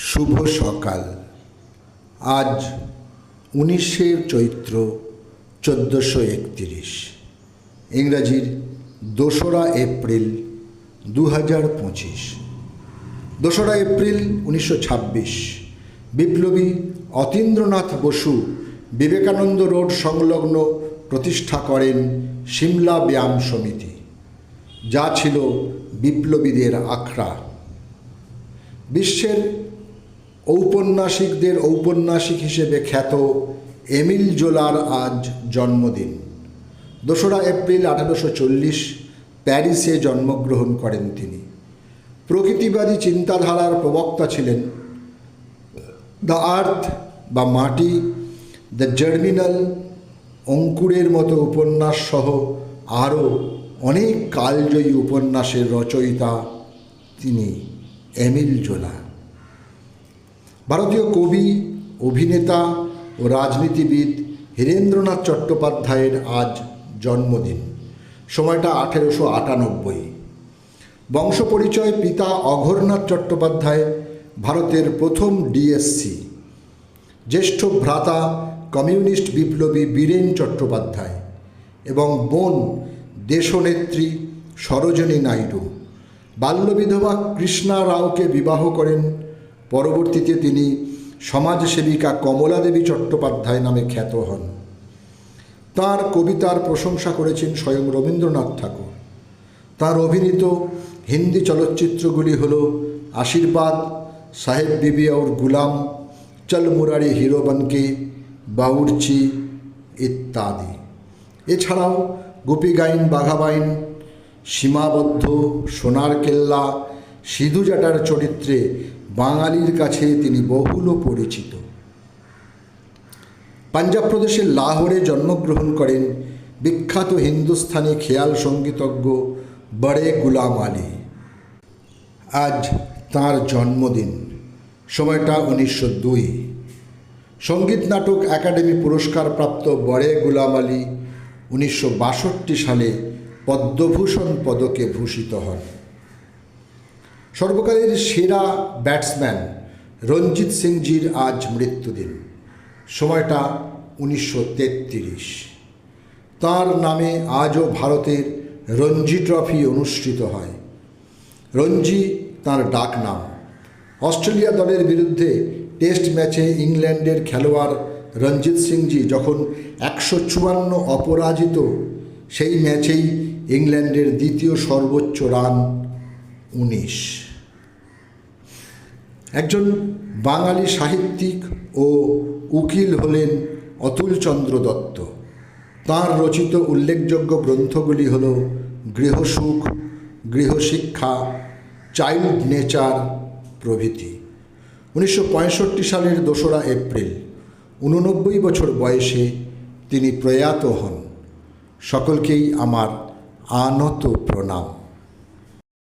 শুভ সকাল। আজ 19শে চৈত্র 1431, ইংরাজির 2রা April 2025। 2রা April 1926 বিপ্লবী অতীন্দ্রনাথ বসু বিবেকানন্দ রোড সংলগ্ন প্রতিষ্ঠা করেন সিমলা ব্যায়াম সমিতি, যা ছিল বিপ্লবীদের আখড়া। বিশ্বের ঔপন্যাসিকদের ঔপন্যাসিক হিসেবে খ্যাত এমিল জোলার আজ জন্মদিন। 2রা এপ্রিল 1840 প্যারিসে জন্মগ্রহণ করেন তিনি। প্রকৃতিবাদী চিন্তাধারার প্রবক্তা ছিলেন। দ্য আর্থ বা মাটি, দ্য জার্মিনাল, অঙ্কুরের মতো উপন্যাস সহ আরও অনেক কালজয়ী উপন্যাসের রচয়িতা তিনি এমিল জোলা। ভারতীয় কবি, অভিনেতা ও রাজনীতিবিদ হীরেন্দ্রনাথ চট্টোপাধ্যায়ের আজ জন্মদিন। সময়টা 1898। বংশপরিচয়: পিতা অঘোরনাথ চট্টোপাধ্যায় ভারতের প্রথম ডিএসসি, জ্যেষ্ঠ ভ্রাতা কমিউনিস্ট বিপ্লবী বীরেন চট্টোপাধ্যায় এবং বোন দেশনেত্রী সরোজিনী নাইডু। বাল্যবিধবা কৃষ্ণা রাওকে বিবাহ করেন। পরবর্তীতে তিনি সমাজসেবিকা কমলা দেবী চট্টোপাধ্যায় নামে খ্যাত হন। তাঁর কবিতার প্রশংসা করেছেন স্বয়ং রবীন্দ্রনাথ ঠাকুর। তাঁর অভিনীত হিন্দি চলচ্চিত্রগুলি হল আশীর্বাদ, সাহেব বিবি और গুলাম, চল মুরারি হিরো বনকে, বাউরচি ইত্যাদি। এছাড়াও গুপি গাইন বাঘাবাইন, সীমাবদ্ধ, সোনার কেল্লা, সিধু জাটার চরিত্রে বাঙালির কাছে তিনি বহুল পরিচিত। পাঞ্জাব প্রদেশের লাহোরে জন্মগ্রহণ করেন বিখ্যাত হিন্দুস্থানি খেয়াল সঙ্গীতজ্ঞ বড়ে গুলাম আলী। আজ তাঁর জন্মদিন। সময়টা 1902। সঙ্গীত নাটক একাডেমি পুরস্কার প্রাপ্ত বড়ে গুলাম আলী 1962 সালে পদ্মভূষণ পদকে ভূষিত হন। সর্বকালের সেরা ব্যাটসম্যান রঞ্জিত সিংজির আজ মৃত্যুদিন। সময়টা 1933। তাঁর নামে আজও ভারতের রঞ্জি ট্রফি অনুষ্ঠিত হয়। রঞ্জি তাঁর ডাক নাম। অস্ট্রেলিয়া দলের বিরুদ্ধে টেস্ট ম্যাচে ইংল্যান্ডের খেলোয়াড় রঞ্জিত সিংজি যখন 154 অপরাজিত, সেই ম্যাচেই ইংল্যান্ডের দ্বিতীয় সর্বোচ্চ রান 19। একজন বাঙালি সাহিত্যিক ও উকিল হলেন অতুলচন্দ্র দত্ত। তাঁর রচিত উল্লেখযোগ্য গ্রন্থগুলি হল গৃহসুখ, গৃহশিক্ষা, চাইল্ড নেচার প্রভৃতি। 1965 সালের 2রা এপ্রিল 89 বছর বয়সে তিনি প্রয়াত হন। সকলকেই আমার আনত প্রণাম।